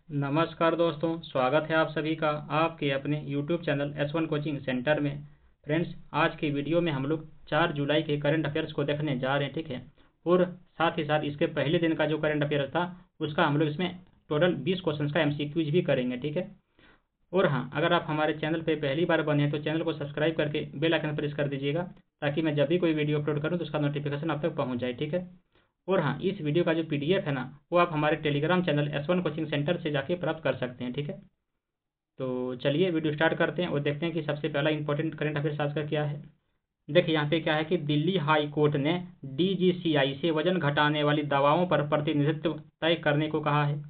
नमस्कार दोस्तों, स्वागत है आप सभी का आपके अपने YouTube channel S1 coaching centre में। फ्रेंड्स, आज के वीडियो में हम लोग 4 जुलाई के करंट अफेयर्स को देखने जा रहे हैं, ठीक है। और साथ ही साथ इसके पहले दिन का जो करंट अफेयर्स था उसका हम लोग इसमें टोटल 20 क्वेश्चन का MCQs भी करेंगे, ठीक है। और हाँ, अगर आप हमारे चैनल पर पहली बार बने हैं तो चैनल को सब्सक्राइब करके बेल आइकन प्रेस कर दीजिएगा, ताकि मैं जब भी कोई वीडियो अपलोड करूँ तो उसका नोटिफिकेशन आप तक पहुँच जाए, ठीक है। और हाँ, इस वीडियो का जो PDF है ना, वो आप हमारे Telegram channel S1 coaching centre से जाके प्राप्त कर सकते हैं, ठीक है। तो चलिए वीडियो स्टार्ट करते हैं और देखते हैं कि सबसे पहला इंपॉर्टेंट करंट अफेयर्स आज का क्या है। देखिए यहाँ पे क्या है कि दिल्ली हाई कोर्ट ने DGCI से वजन घटाने वाली दवाओं पर प्रतिनिधित्व तय करने को कहा है।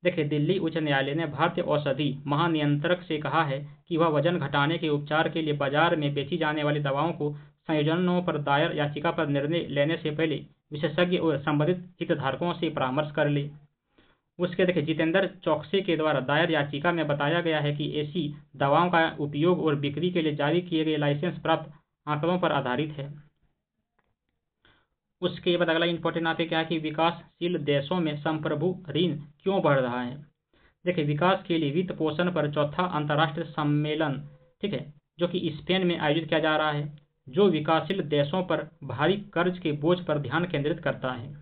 देखिए, दिल्ली उच्च न्यायालय ने भारतीय औषधि महानियंत्रक से कहा है कि वह वजन घटाने के उपचार के लिए बाजार में बेची जाने वाली दवाओं को संयोजनों पर दायर याचिका पर निर्णय लेने से पहले विशेषज्ञ और संबंधित हितधारकों से परामर्श कर ले। उसके देखिए, जितेंद्र चौकसी के द्वारा दायर याचिका में बताया गया है कि ऐसी दवाओं का उपयोग और बिक्री के लिए जारी किए गए लाइसेंस प्राप्त आंकड़ों पर आधारित है। उसके बाद अगला इंपॉर्टेंट यहाँ पे क्या है कि विकासशील देशों में संप्रभु ऋण क्यों बढ़ रहा है। देखिए, विकास के लिए वित्त पोषण पर चौथा अंतर्राष्ट्रीय सम्मेलन, ठीक है, जो कि स्पेन में आयोजित किया जा रहा है, जो विकासशील देशों पर भारी कर्ज के बोझ पर ध्यान केंद्रित करता है।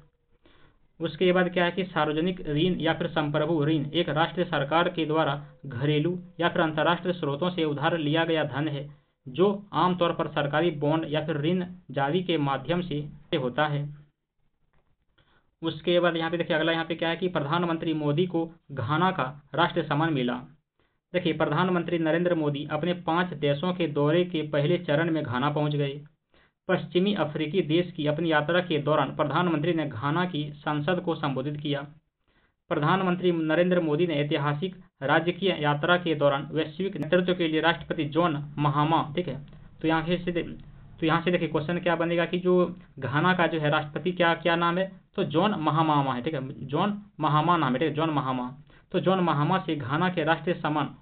उसके बाद क्या है कि सार्वजनिक ऋण या फिर संप्रभु ऋण एक राष्ट्रीय सरकार के द्वारा घरेलू या फिर अंतर्राष्ट्रीय स्रोतों से उधार लिया गया धन है, जो आमतौर पर सरकारी बॉन्ड या फिर ऋण जारी के माध्यम से होता है। उसके बाद यहाँ पे देखिए, अगला यहाँ पे क्या है कि प्रधानमंत्री मोदी को घाना का राष्ट्रीय सम्मान मिला। देखिए, प्रधानमंत्री नरेंद्र मोदी अपने 5 देशों के दौरे के पहले चरण में घाना पहुंच गए। पश्चिमी अफ्रीकी देश की अपनी यात्रा के दौरान प्रधानमंत्री ने घाना की संसद को संबोधित किया। प्रधानमंत्री नरेंद्र मोदी ने ऐतिहासिक राजकीय यात्रा के दौरान वैश्विक नेतृत्व के लिए राष्ट्रपति जॉन महामा, ठीक है। तो यहाँ से देखिए क्वेश्चन क्या बनेगा कि जो घाना का जो है राष्ट्रपति क्या क्या नाम है, तो जॉन महामा है, ठीक है। जॉन महामा नाम है, ठीक है, जॉन महामा। तो जॉन महामा से घाना के राष्ट्रीय सम्मान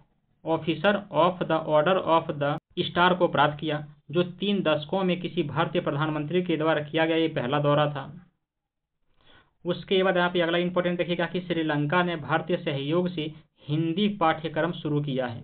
officer of the order of the star को प्राप्त किया, जो 3 दशकों में किसी भारतीय प्रधानमंत्री के द्वारा किया गया ये पहला दौरा था। उसके बाद यहाँ पे अगला इंपॉर्टेंट देखिएगा कि श्रीलंका ने भारतीय सहयोग से हिंदी पाठ्यक्रम शुरू किया है।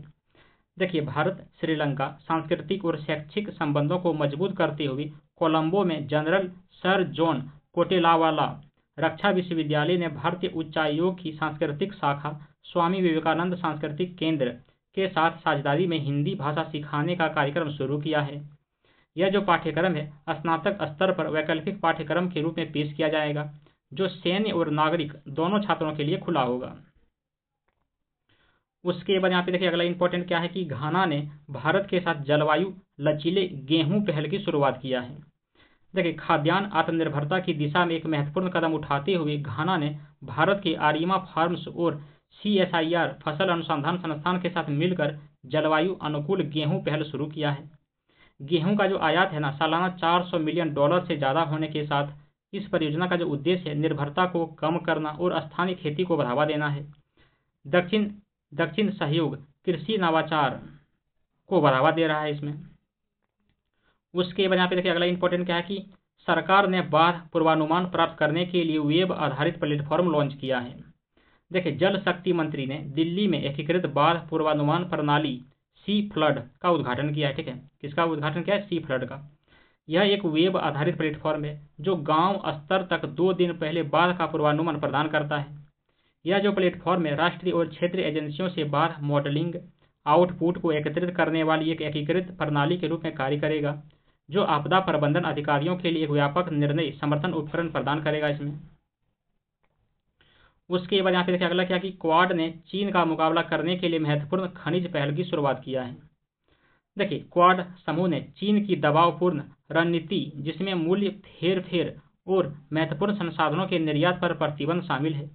देखिए, भारत श्रीलंका सांस्कृतिक और शैक्षिक संबंधों को मजबूत करते हुए कोलंबो में जनरल सर जॉन कोटेलावाला रक्षा विश्वविद्यालय ने भारतीय उच्चायोग की सांस्कृतिक शाखा स्वामी विवेकानंद सांस्कृतिक केंद्र के साथ साझेदारी में हिंदी भाषा सिखाने का कार्यक्रम शुरू किया है। यह जो पाठ्यक्रम है स्नातक स्तर पर वैकल्पिक पाठ्यक्रम के रूप में पेश किया जाएगा, जो सैन्य और नागरिक दोनों छात्रों के लिए खुला होगा। उसके बाद यहाँ पे देखिए, अगला इंपॉर्टेंट क्या है कि घाना ने भारत के साथ जलवायु लचीले गेहूं पहल की शुरुआत किया है। देखिए, खाद्यान्न आत्मनिर्भरता की दिशा में एक महत्वपूर्ण कदम उठाते हुए घाना ने भारत के आरिमा फार्म्स और CSIR फसल अनुसंधान संस्थान के साथ मिलकर जलवायु अनुकूल गेहूं पहल शुरू किया है। गेहूं का जो आयात है ना, सालाना $400 मिलियन से ज़्यादा होने के साथ इस परियोजना का जो उद्देश्य है निर्भरता को कम करना और स्थानीय खेती को बढ़ावा देना है। दक्षिण सहयोग कृषि नवाचार को बढ़ावा दे रहा है इसमें। उसके बाद यहाँ पे देखिए, अगला इंपॉर्टेंट क्या है कि सरकार ने बाढ़ पूर्वानुमान प्राप्त करने के लिए वेब आधारित प्लेटफॉर्म लॉन्च किया है। देखिए, जल शक्ति मंत्री ने दिल्ली में एकीकृत बाढ़ पूर्वानुमान प्रणाली सी फ्लड का उद्घाटन किया है, ठीक है। किसका उद्घाटन किया है? सी फ्लड का। यह एक वेब आधारित प्लेटफॉर्म है जो गांव स्तर तक 2 दिन पहले बाढ़ का पूर्वानुमान प्रदान करता है। यह जो प्लेटफॉर्म है राष्ट्रीय और क्षेत्रीय एजेंसियों से बाढ़ मॉडलिंग आउटपुट को एकत्रित करने वाली एक एकीकृत प्रणाली के रूप में कार्य करेगा, जो आपदा प्रबंधन अधिकारियों के लिए एक व्यापक निर्णय समर्थन उपकरण प्रदान करेगा इसमें। उसके बाद यहाँ पे देखिए, अगला क्या कि क्वाड ने चीन का मुकाबला करने के लिए महत्वपूर्ण खनिज पहल की शुरुआत किया है। देखिए, क्वाड समूह ने चीन की दबावपूर्ण रणनीति, जिसमें मूल्य हेरफेर और महत्वपूर्ण संसाधनों के निर्यात पर प्रतिबंध शामिल है,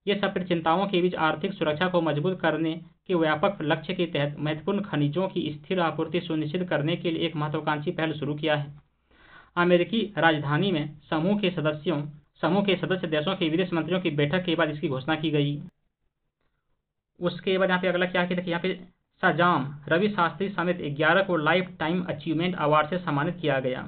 ये सब चिंताओं के बीच आर्थिक सुरक्षा को मजबूत करने के व्यापक लक्ष्य के तहत महत्वपूर्ण खनिजों की स्थिर आपूर्ति सुनिश्चित करने के लिए एक महत्वाकांक्षी पहल शुरू किया है। अमेरिकी राजधानी में समूह के सदस्य देशों के विदेश मंत्रियों की बैठक के बाद इसकी घोषणा की गई। उसके बाद यहाँ पे अगला क्या है कि देखिए, यहाँ पे सजाम रवि शास्त्री समेत 11 को लाइफ टाइम अचीवमेंट अवार्ड से सम्मानित किया गया।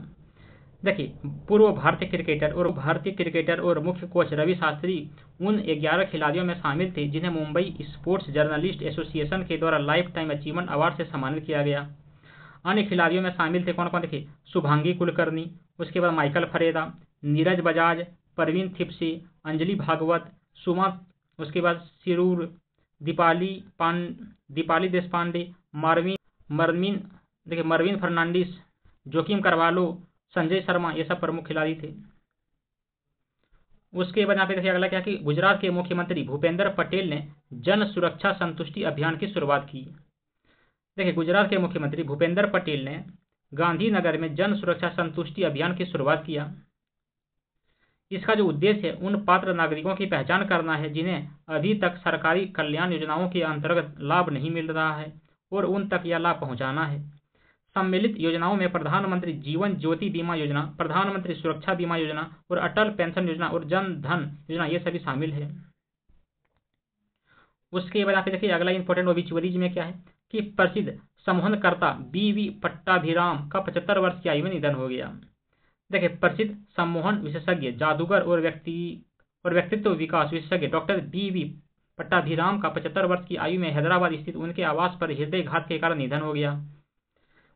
देखिए, पूर्व भारतीय क्रिकेटर और मुख्य कोच रवि शास्त्री उन 11 खिलाड़ियों में शामिल थे जिन्हें मुंबई स्पोर्ट्स जर्नलिस्ट एसोसिएशन के द्वारा लाइफ टाइम अचीवमेंट अवार्ड से सम्मानित किया गया। अन्य खिलाड़ियों में शामिल थे कौन कौन? देखिए, शुभांगी कुलकर्णी, उसके बाद माइकल फरेरा, नीरज बजाज, परवीन थिप्सी, अंजलि भागवत, सुमा, उसके बाद सिरूर, दीपाली देशपांडे, मरमीन देखिए मरविन फर्नांडिस, जोकिम करवालो, संजय शर्मा, ये सब प्रमुख खिलाड़ी थे। उसके बाद यहाँ पे देखिए अगला क्या कि गुजरात के मुख्यमंत्री भूपेंद्र पटेल ने जन सुरक्षा संतुष्टि अभियान की शुरुआत की। देखिए, गुजरात के मुख्यमंत्री भूपेंद्र पटेल ने गांधीनगर में जन सुरक्षा संतुष्टि अभियान की शुरुआत किया। इसका जो उद्देश्य है उन पात्र नागरिकों की पहचान करना है जिन्हें अभी तक सरकारी कल्याण योजनाओं के अंतर्गत लाभ नहीं मिल रहा है और उन तक यह लाभ पहुंचाना है। सम्मिलित योजनाओं में प्रधानमंत्री जीवन ज्योति बीमा योजना, प्रधानमंत्री सुरक्षा बीमा योजना और अटल पेंशन योजना और जन धन योजना ये सभी शामिल है। उसके बाद आप देखिए अगला इंपॉर्टेंट ओबिचुअरीज में क्या है कि प्रसिद्ध संमोहनकर्ता बी.वी. पट्टाभिराम का 75 वर्ष की आयु में निधन हो गया। देखिए, प्रसिद्ध सम्मोहन विशेषज्ञ, जादूगर और व्यक्तित्व विकास विशेषज्ञ डॉक्टर बी.वी. पट्टाभिराम का 75 वर्ष की आयु में हैदराबाद स्थित उनके आवास पर हृदयघात के कारण निधन हो गया।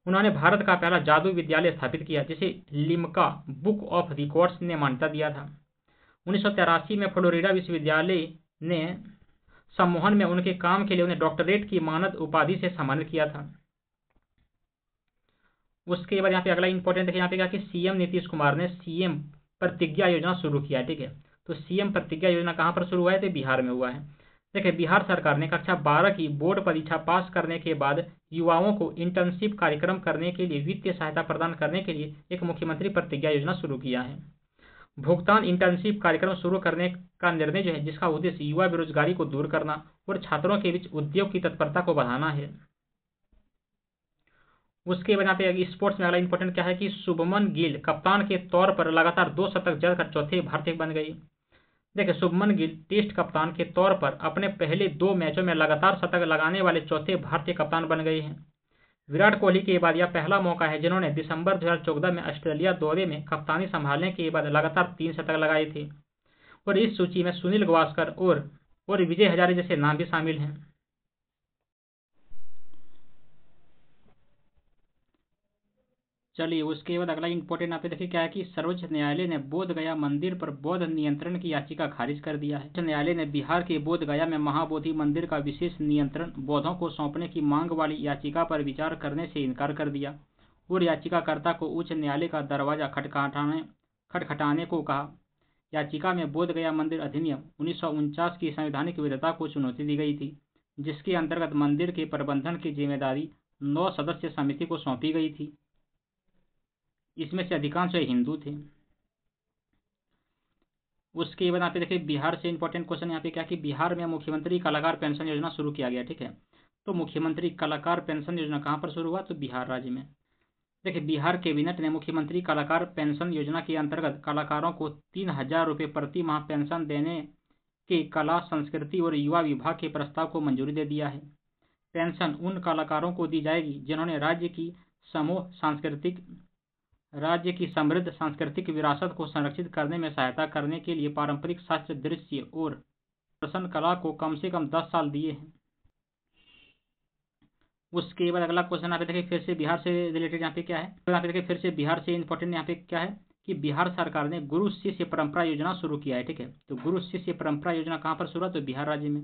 उन्होंने भारत का पहला जादू विद्यालय स्थापित किया जिसे लिम्का बुक ऑफ रिकॉर्ड्स ने मान्यता दिया था। 1983 में फ्लोरिडा विश्वविद्यालय ने सम्मोहन में उनके काम के लिए उन्हें डॉक्टरेट की मानद उपाधि से सम्मानित किया था। उसके बाद यहाँ पे अगला इंपॉर्टेंट है, यहाँ पे क्या कि सीएम नीतीश कुमार ने सीएम प्रतिज्ञा योजना शुरू किया। ठीक है, तो सीएम प्रतिज्ञा योजना कहाँ पर शुरू हुआ है? तो बिहार में हुआ है। देखिए, बिहार सरकार ने कक्षा 12 की बोर्ड परीक्षा पास करने के बाद युवाओं को इंटर्नशिप कार्यक्रम करने के लिए वित्तीय सहायता प्रदान करने के लिए एक मुख्यमंत्री प्रतिज्ञा योजना शुरू किया है। भुगतान इंटर्नशिप कार्यक्रम शुरू करने का निर्णय जो है जिसका उद्देश्य युवा बेरोजगारी को दूर करना और छात्रों के बीच उद्योग की तत्परता को बढ़ाना है। उसके बाद यहाँ पे स्पोर्ट्स में अगला इंपॉर्टेंट क्या है कि शुभमन गिल कप्तान के तौर पर लगातार 2 शतक जड़कर चौथे भारतीय बन गई। देखिए, शुभमन गिल टेस्ट कप्तान के तौर पर अपने पहले 2 मैचों में लगातार शतक लगाने वाले चौथे भारतीय कप्तान बन गए हैं। विराट कोहली के बाद यह पहला मौका है जिन्होंने दिसंबर 2014 में ऑस्ट्रेलिया दौरे में कप्तानी संभालने के बाद लगातार 3 शतक लगाए थे। और इस सूची में सुनील गावस्कर और विजय हजारे जैसे नाम भी शामिल हैं। चलिए, उसके बाद अगला इंपॉर्टेंट आप देखिए क्या है कि सर्वोच्च न्यायालय ने बोध गया मंदिर पर बौद्ध नियंत्रण की याचिका खारिज कर दिया है। उच्च न्यायालय ने बिहार के बोध गया में महाबोधि मंदिर का विशेष नियंत्रण बौद्धों को सौंपने की मांग वाली याचिका पर विचार करने से इनकार कर दिया और याचिकाकर्ता को उच्च न्यायालय का दरवाजा खटखटाने को कहा। याचिका में बोध गया मंदिर अधिनियम 1949 की संवैधानिक वैधता को चुनौती दी गई थी, जिसके अंतर्गत मंदिर के प्रबंधन की जिम्मेदारी 9 सदस्य समिति को सौंपी गई थी। इसमें से अधिकांश हिंदू थे। उसके बाद यहाँ पे देखिए बिहार से इंपॉर्टेंट क्वेश्चन यहाँ पे क्या कि बिहार में मुख्यमंत्री कलाकार पेंशन योजना शुरू किया गया। ठीक है, तो मुख्यमंत्री कलाकार पेंशन योजना कहाँ पर शुरू हुआ? तो बिहार राज्य में। देखिए, बिहार कैबिनेट ने मुख्यमंत्री कलाकार पेंशन योजना के अंतर्गत कलाकारों को 3,000 रुपये प्रति माह पेंशन देने के कला संस्कृति और युवा विभाग के प्रस्ताव को मंजूरी दे दिया है। पेंशन उन कलाकारों को दी जाएगी जिन्होंने राज्य की समृद्ध सांस्कृतिक विरासत को संरक्षित करने में सहायता करने के लिए पारंपरिक शास्त्र, दृश्य और दर्शन कला को कम से कम 10 साल दिए हैं। उसके बाद अगला क्वेश्चन यहाँ पे देखिए फिर से बिहार से रिलेटेड यहाँ पे क्या है, तो यहाँ पे देखिए फिर से बिहार से इंपॉर्टेंट यहाँ पे क्या है कि बिहार सरकार ने गुरु शिष्य परंपरा योजना शुरू किया है। ठीक है, तो गुरु शिष्य परंपरा योजना कहाँ पर शुरू हुआ? तो बिहार राज्य में।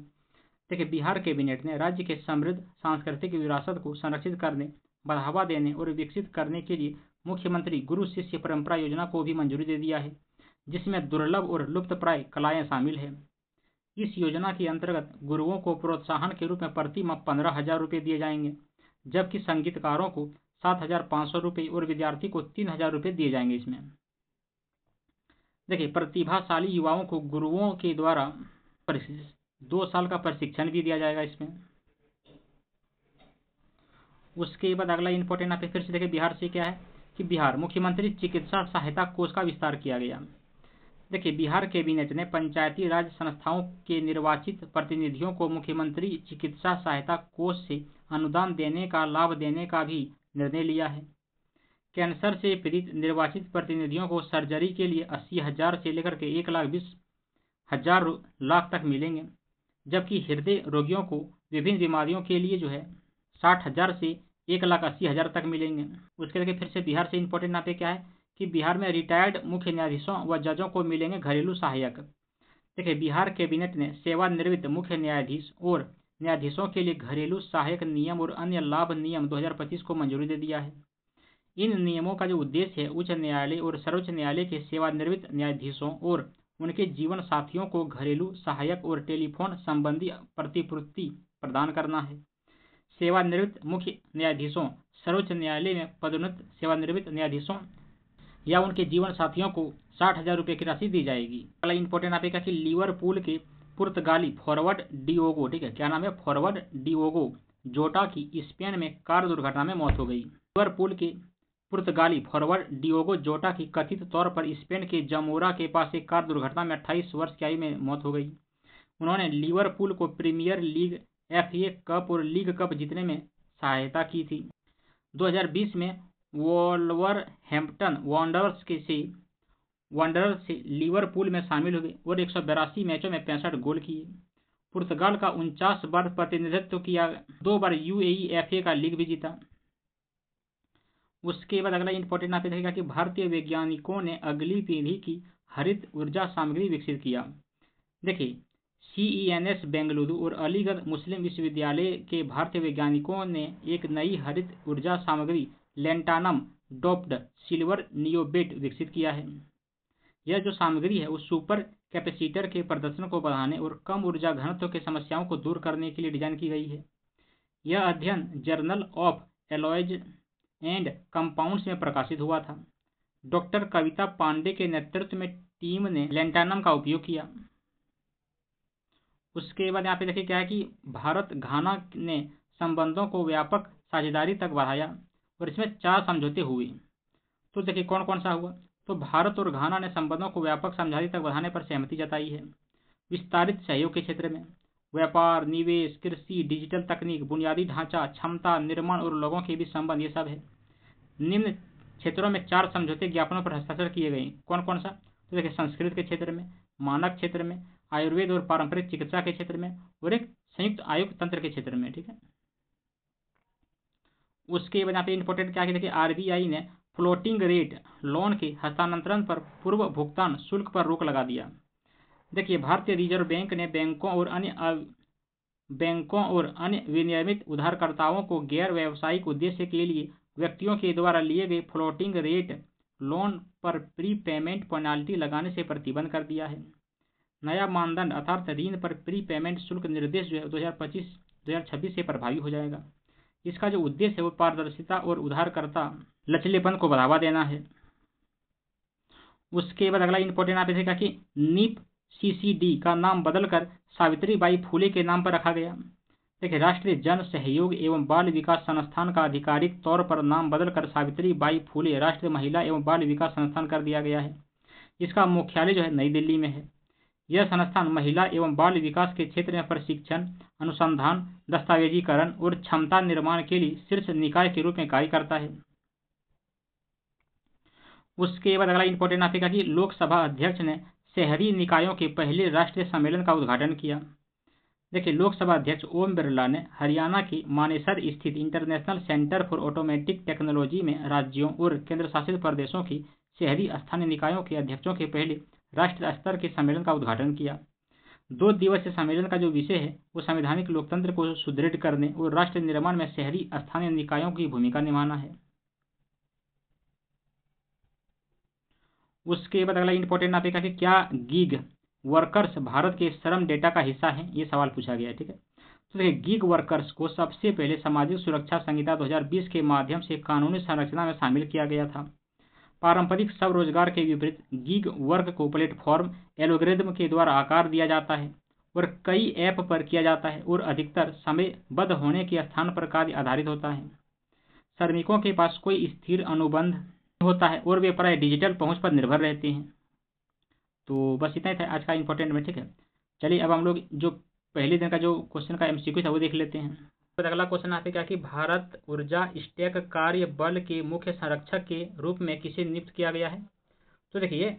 देखिए, बिहार कैबिनेट ने राज्य के समृद्ध सांस्कृतिक विरासत को संरक्षित करने, बढ़ावा देने और विकसित करने के लिए मुख्यमंत्री गुरु शिष्य परंपरा योजना को भी मंजूरी दे दिया है, जिसमें दुर्लभ और लुप्तप्राय कलाएं शामिल हैं। इस योजना के अंतर्गत गुरुओं को प्रोत्साहन के रूप में प्रति माह 15,000 रुपये दिए जाएंगे, जबकि संगीतकारों को 7,500 रुपये और विद्यार्थी को 3,000 रुपये दिए जाएंगे। इसमें देखिए, प्रतिभाशाली युवाओं को गुरुओं के द्वारा 2 साल का प्रशिक्षण भी दिया जाएगा इसमें। उसके बाद अगला इंपॉर्टेंट यहाँ पे फिर से देखिए बिहार से क्या है कि बिहार मुख्यमंत्री चिकित्सा सहायता कोष का विस्तार किया गया। देखिए, बिहार कैबिनेट ने पंचायती राज संस्थाओं के निर्वाचित प्रतिनिधियों को मुख्यमंत्री चिकित्सा सहायता कोष से अनुदान देने का लाभ देने का भी निर्णय लिया है। कैंसर से पीड़ित निर्वाचित प्रतिनिधियों को सर्जरी के लिए 80,000 से लेकर के 1,20,000 लाख तक मिलेंगे, जबकि हृदय रोगियों को विभिन्न बीमारियों के लिए जो है 60,000 से 1,80,000 तक मिलेंगे। उसके लिए फिर से बिहार से इंपॉर्टेंट यहाँ पे क्या है कि बिहार में रिटायर्ड मुख्य न्यायाधीशों व जजों को मिलेंगे घरेलू सहायक। देखिए, बिहार कैबिनेट ने सेवानिवृत्त मुख्य न्यायाधीश और न्यायाधीशों के लिए घरेलू सहायक नियम और अन्य लाभ नियम 2025 को मंजूरी दे दिया है। इन नियमों का जो उद्देश्य है उच्च न्यायालय और सर्वोच्च न्यायालय के सेवानिवृत्त न्यायाधीशों और उनके जीवन साथियों को घरेलू सहायक और टेलीफोन संबंधी प्रतिपूर्ति प्रदान करना है। सेवानिवृत्त मुख्य न्यायाधीशों, सर्वोच्च न्यायालय में पदोन्नत सेवानिवृत्त न्यायाधीशों या उनके जीवन साथियों को 60,000 रुपये की राशि दी जाएगी। अगला इंपॉर्टेंट आप का कि लिवरपूल के पुर्तगाली फॉरवर्ड डिओगो, ठीक है, क्या नाम है, फॉरवर्ड डिओगो जोटा की स्पेन में कार दुर्घटना में मौत हो गई। लिवरपूल के पुर्तगाली फॉरवर्ड डिओगो जोटा की कथित तौर पर स्पेन के जमोरा के पास एक कार दुर्घटना में 28 वर्ष की आयु में मौत हो गई। उन्होंने लिवरपूल को प्रीमियर लीग, FA कप और लीग कप जीतने में सहायता की थी। 2020 में वोल्वरहैम्पटन वांडरर्स से लिवरपूल में शामिल हुए और 182 मैचों में 65 गोल किए। पुर्तगाल का 49 बार प्रतिनिधित्व किया, 2 बार UAE FA का लीग भी जीता। उसके बाद अगला इंपॉर्टेंट आप देखेगा कि भारतीय वैज्ञानिकों ने अगली पीढ़ी की हरित ऊर्जा सामग्री विकसित किया। देखिए, CENS बेंगलुरु और अलीगढ़ मुस्लिम विश्वविद्यालय के भारतीय वैज्ञानिकों ने एक नई हरित ऊर्जा सामग्री लैंटानम डोप्ड सिल्वर नियोबेट विकसित किया है। यह जो सामग्री है वो सुपर कैपेसिटर के प्रदर्शन को बढ़ाने और कम ऊर्जा घनत्व के समस्याओं को दूर करने के लिए डिजाइन की गई है। यह अध्ययन journal of alloys and compounds में प्रकाशित हुआ था। डॉक्टर कविता पांडे के नेतृत्व में टीम ने लैंटानम का उपयोग किया। उसके बाद यहाँ पे देखिए क्या है कि भारत घाना ने संबंधों को व्यापक साझेदारी तक बढ़ाया और इसमें 4 समझौते हुए। तो देखिए कौन कौन सा हुआ, तो भारत और घाना ने संबंधों को व्यापक समझदारी तक बढ़ाने पर सहमति जताई है। विस्तारित सहयोग के क्षेत्र में व्यापार, निवेश, कृषि, डिजिटल तकनीक, बुनियादी ढांचा, क्षमता निर्माण और लोगों के बीच संबंध, ये सब है। निम्न क्षेत्रों में 4 समझौते ज्ञापनों पर हस्ताक्षर किए गए। कौन कौन सा, तो देखिए संस्कृत के क्षेत्र में, मानक क्षेत्र में, आयुर्वेद और पारंपरिक चिकित्सा के क्षेत्र में और एक संयुक्त आयुक्त तंत्र के क्षेत्र में, ठीक है। उसके बाद यहाँ पे इंपॉर्टेंट क्या है, देखिए RBI ने फ्लोटिंग रेट लोन के हस्तांतरण पर पूर्व भुगतान शुल्क पर रोक लगा दिया। देखिए, भारतीय रिजर्व बैंक ने बैंकों और अन्य विनियमित उधारकर्ताओं को गैर व्यावसायिक उद्देश्य के लिए व्यक्तियों के द्वारा लिए गए फ्लोटिंग रेट लोन पर प्री पेमेंट पेनाल्टी लगाने से प्रतिबंध कर दिया है। नया मानदंड अर्थात ऋण पर प्री पेमेंट शुल्क निर्देश जो है 2025-2026 से प्रभावी हो जाएगा। इसका जो उद्देश्य है वो पारदर्शिता और उधारकर्ता लचीलेपन को बढ़ावा देना है। उसके बाद अगला इंपॉर्टेंट आप देखेगा कि नीप CCD का नाम बदलकर सावित्रीबाई फुले के नाम पर रखा गया। देखिए, राष्ट्रीय जन सहयोग एवं बाल विकास संस्थान का आधिकारिक तौर पर नाम बदलकर सावित्रीबाई फुले राष्ट्रीय महिला एवं बाल विकास संस्थान कर दिया गया है। इसका मुख्यालय जो है नई दिल्ली में है। यह संस्थान महिला एवं बाल विकास के क्षेत्र में प्रशिक्षण, अनुसंधान, दस्तावेजीकरण और क्षमता निर्माण के लिए शीर्ष निकाय के रूप में कार्य करता है। उसके बाद अगला इंपॉर्टेंट आपका कि लोकसभा अध्यक्ष ने शहरी निकायों के पहले राष्ट्रीय सम्मेलन का उद्घाटन किया। देखिए, लोकसभा अध्यक्ष ओम बिरला ने हरियाणा के मानेसर स्थित international centre for automatic technology में राज्यों और केंद्र शासित प्रदेशों की शहरी स्थानीय निकायों के अध्यक्षों के पहले राष्ट्रीय स्तर के सम्मेलन का उद्घाटन किया। 2 दिवसीय सम्मेलन का जो विषय है वो संवैधानिक लोकतंत्र को सुदृढ़ करने और राष्ट्र निर्माण में शहरी स्थानीय निकायों की भूमिका निभाना है। उसके बाद अगला इंपॉर्टेंट आपका कि क्या गीग वर्कर्स भारत के श्रम डेटा का हिस्सा है, ये सवाल पूछा गया है, ठीक है। तो देखिए, गीग वर्कर्स को सबसे पहले सामाजिक सुरक्षा संहिता 2020 के माध्यम से कानूनी संरचना में शामिल किया गया था। पारंपरिक स्वरोजगार के विपरीत गीग वर्क को प्लेटफॉर्म एल्गोरिदम के द्वारा आकार दिया जाता है और कई ऐप पर किया जाता है और अधिकतर समयबद्ध होने के स्थान पर कार्य आधारित होता है। श्रमिकों के पास कोई स्थिर अनुबंध होता है और वे प्राय डिजिटल पहुंच पर निर्भर रहते हैं। तो बस इतना ही था आज का इंपॉर्टेंट में, ठीक है। चलिए अब हम लोग जो पहले दिन का जो क्वेश्चन का MCQ था वो देख लेते हैं। अगला क्वेश्चन यहाँ पे क्या कि भारत ऊर्जा स्टैक कार्य बल के मुख्य संरक्षक के रूप में किसे नियुक्त किया गया है? तो देखिए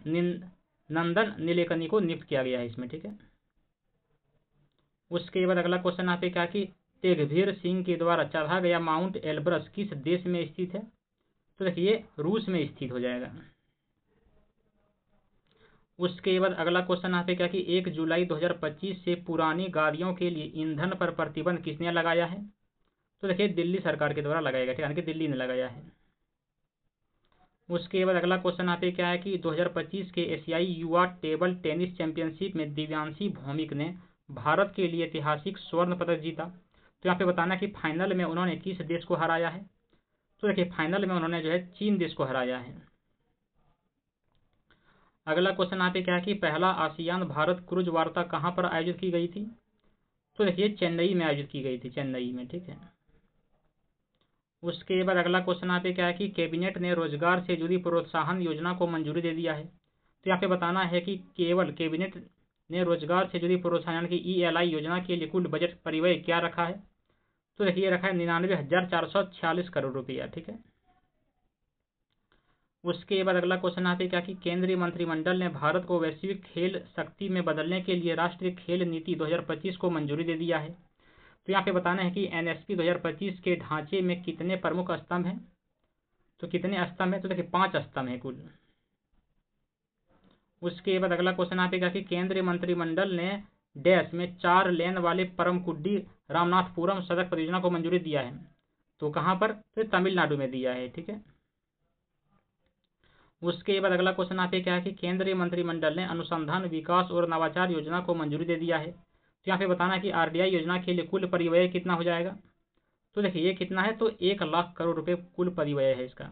नंदन नीलेकनी को नियुक्त किया गया है इसमें, ठीक है। उसके बाद अगला क्वेश्चन यहाँ पे क्या कि तेगवीर सिंह के द्वारा चढ़ा गया माउंट एल्ब्रस किस देश में स्थित है? तो देखिए रूस में स्थित हो जाएगा। उसके बाद अगला क्वेश्चन यहाँ पे क्या कि 1 जुलाई 2025 से पुरानी गाड़ियों के लिए ईंधन पर प्रतिबंध किसने लगाया है? तो देखिए दिल्ली सरकार के द्वारा लगाया गया, ठीक है, यानी कि दिल्ली ने लगाया है। उसके बाद अगला क्वेश्चन यहाँ पे क्या है कि 2025 के एशियाई युवा टेबल टेनिस चैंपियनशिप में दिव्यांशी भौमिक ने भारत के लिए ऐतिहासिक स्वर्ण पदक जीता। तो यहाँ पे बताना कि फाइनल में उन्होंने किस देश को हराया है? तो देखिए फाइनल में उन्होंने जो है चीन देश को हराया है। अगला क्वेश्चन यहाँ पे क्या है कि पहला आसियान भारत क्रूज वार्ता कहाँ पर आयोजित की गई थी? तो देखिए चेन्नई में आयोजित की गई थी, चेन्नई में, ठीक है। उसके बाद अगला क्वेश्चन यहाँ पे क्या है कि कैबिनेट ने रोजगार से जुड़ी प्रोत्साहन योजना को मंजूरी दे दिया है। तो यहाँ पे बताना है कि केवल कैबिनेट ने रोजगार से जुड़ी प्रोत्साहन की ELI योजना के लिए कुल बजट परिव्यय क्या रखा है? तो देखिए रखा है 99,446 करोड़ रुपया, ठीक है। उसके बाद अगला क्वेश्चन यहाँ पे क्या कि केंद्रीय मंत्रिमंडल ने भारत को वैश्विक खेल शक्ति में बदलने के लिए राष्ट्रीय खेल नीति 2025 को मंजूरी दे दिया है। तो यहाँ पे बताना है कि NSP 2025 के ढांचे में कितने प्रमुख स्तंभ हैं? तो कितने स्तंभ हैं? तो देखिए 5 स्तंभ हैं कुल। उसके बाद अगला क्वेश्चन यहाँ पे क्या कि केंद्रीय मंत्रिमंडल ने डैश में 4 लेन वाले परमकुड्डी रामनाथपुरम सड़क परियोजना को मंजूरी दिया है। तो कहाँ पर? तो तमिलनाडु में दिया है, ठीक है। उसके बाद अगला क्वेश्चन यहाँ पे क्या है कि केंद्रीय मंत्रिमंडल ने अनुसंधान विकास और नवाचार योजना को मंजूरी दे दिया है। तो यहाँ पे बताना है कि RDI योजना के लिए कुल परिव्यय कितना हो जाएगा? तो देखिए ये कितना है? तो 1 लाख करोड़ रुपए कुल परिव्यय है इसका।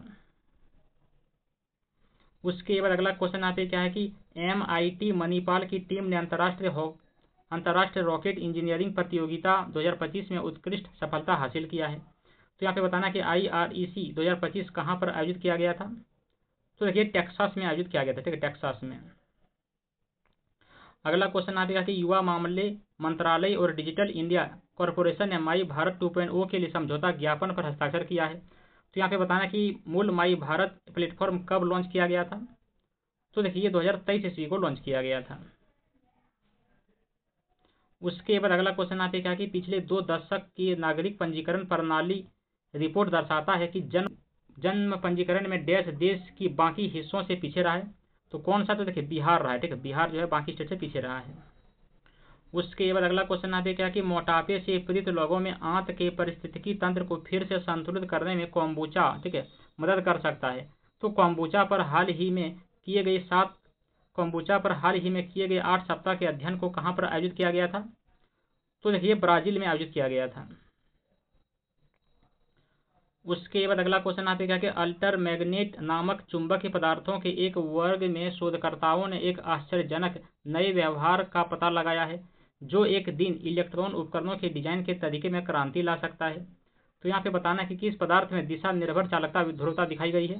उसके बाद अगला क्वेश्चन यहाँ पे क्या है कि MIT मणिपाल की टीम ने अंतर्राष्ट्रीय रॉकेट इंजीनियरिंग प्रतियोगिता 2025 में उत्कृष्ट सफलता हासिल किया है। तो यहाँ पे बताना कि IREC 2025 कहाँ पर आयोजित किया गया था? तो देखिए टेक्सास में आयोजित किया गया था, ठीक है, टेक्सास में। अगला क्वेश्चन यहाँ पे कि युवा मामले मंत्रालय और डिजिटल इंडिया कॉरपोरेशन ने माई भारत 2.0 के लिए समझौता ज्ञापन पर हस्ताक्षर किया है। तो यहाँ पे बताना कि मूल माई भारत प्लेटफॉर्म कब लॉन्च किया गया था? तो देखिए 2023 ईस्वी को लॉन्च किया गया था। उसके बाद अगला क्वेश्चन यहाँ पे क्या कि पिछले 2 दशक की नागरिक पंजीकरण प्रणाली रिपोर्ट दर्शाता है कि जन्म पंजीकरण में डैश देश की बाकी हिस्सों से पीछे रहा है। तो कौन सा? तो देखिए बिहार रहा है, ठीक है, बिहार जो है बाकी स्टेट से पीछे रहा है। उसके बाद अगला क्वेश्चन यहाँ पे क्या कि मोटापे से पीड़ित लोगों में आंत के पारिस्थितिकी तंत्र को फिर से संतुलित करने में कोम्बुचा, ठीक है, मदद कर सकता है। तो कोम्बुचा पर हाल ही में किए गए 8 सप्ताह के अध्ययन को कहाँ पर आयोजित किया गया था? तो देखिए ब्राजील में आयोजित किया गया था। उसके बाद अगला क्वेश्चन यहाँ पे क्या कि अल्टरमैग्नेट नामक चुंबकीय पदार्थों के एक वर्ग में शोधकर्ताओं ने एक आश्चर्यजनक नए व्यवहार का पता लगाया है जो एक दिन इलेक्ट्रॉन उपकरणों के डिजाइन के तरीके में क्रांति ला सकता है। तो यहाँ पे बताना है कि किस पदार्थ में दिशा निर्भर चालकता ध्रुवता दिखाई गई है?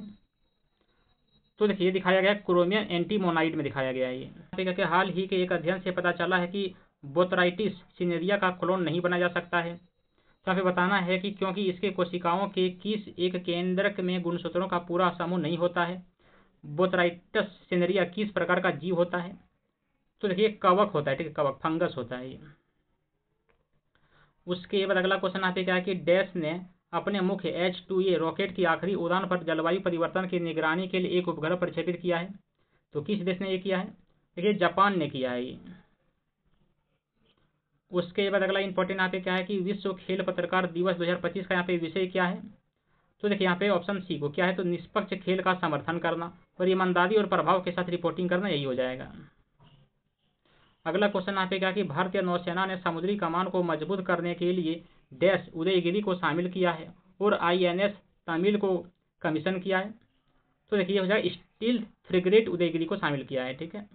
तो देखिए दिखाया गया क्रोमियम एंटीमोनाइड में दिखाया गया है। ये क्या हाल ही के एक अध्ययन से पता चला है कि बोथराइटिस सिनेरिया का क्लोन नहीं बना जा सकता है। तो यहाँ पे बताना है कि क्योंकि इसके कोशिकाओं के किस एक केंद्रक में गुणसूत्रों का पूरा समूह नहीं होता है। बोथराइटिस सिनेरिया किस प्रकार का जीव होता है? तो देखिए कवक होता है, ठीक है, कवक फंगस होता है ये। उसके बाद अगला क्वेश्चन यहाँ पे क्या है कि डैश ने अपने मुख्य H-2A रॉकेट की आखिरी उड़ान पर जलवायु परिवर्तन की निगरानी के लिए एक उपग्रह प्रक्षेपित किया है। तो किस देश ने ये किया है? देखिए जापान ने किया है ये। उसके बाद अगला इंपॉर्टेंट यहाँ पे क्या है कि विश्व खेल पत्रकार दिवस 2025 का यहाँ पे विषय क्या है? तो देखिए यहाँ पे ऑप्शन सी को क्या है? तो निष्पक्ष खेल का समर्थन करना और ईमानदारी और प्रभाव के साथ रिपोर्टिंग करना, यही हो जाएगा। अगला क्वेश्चन यहाँ पे क्या कि भारतीय नौसेना ने समुद्री कमान को मजबूत करने के लिए डैश उदयगिरी को शामिल किया है और INS तमिल को कमीशन किया है। तो देखिए हो जाएगा स्टील फ्रिगेट उदयगिरी को शामिल किया है, ठीक है।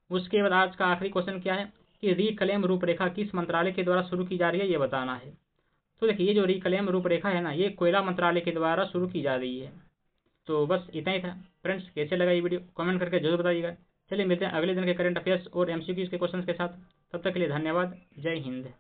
उसके बाद आज का आखिरी क्वेश्चन क्या है कि रिक्लेम रूपरेखा किस मंत्रालय के द्वारा शुरू की जा रही है, ये बताना है। तो देखिए ये जो रिक्लेम रूपरेखा है ना, ये कोयला मंत्रालय के द्वारा शुरू की जा रही है। तो बस इतना ही था फ्रेंड्स। कैसे लगा ये वीडियो कमेंट करके जरूर बताइएगा। चलिए मिलते हैं अगले दिन के करंट अफेयर्स और MCQs के क्वेश्चंस के साथ। तब तक के लिए धन्यवाद। जय हिंद।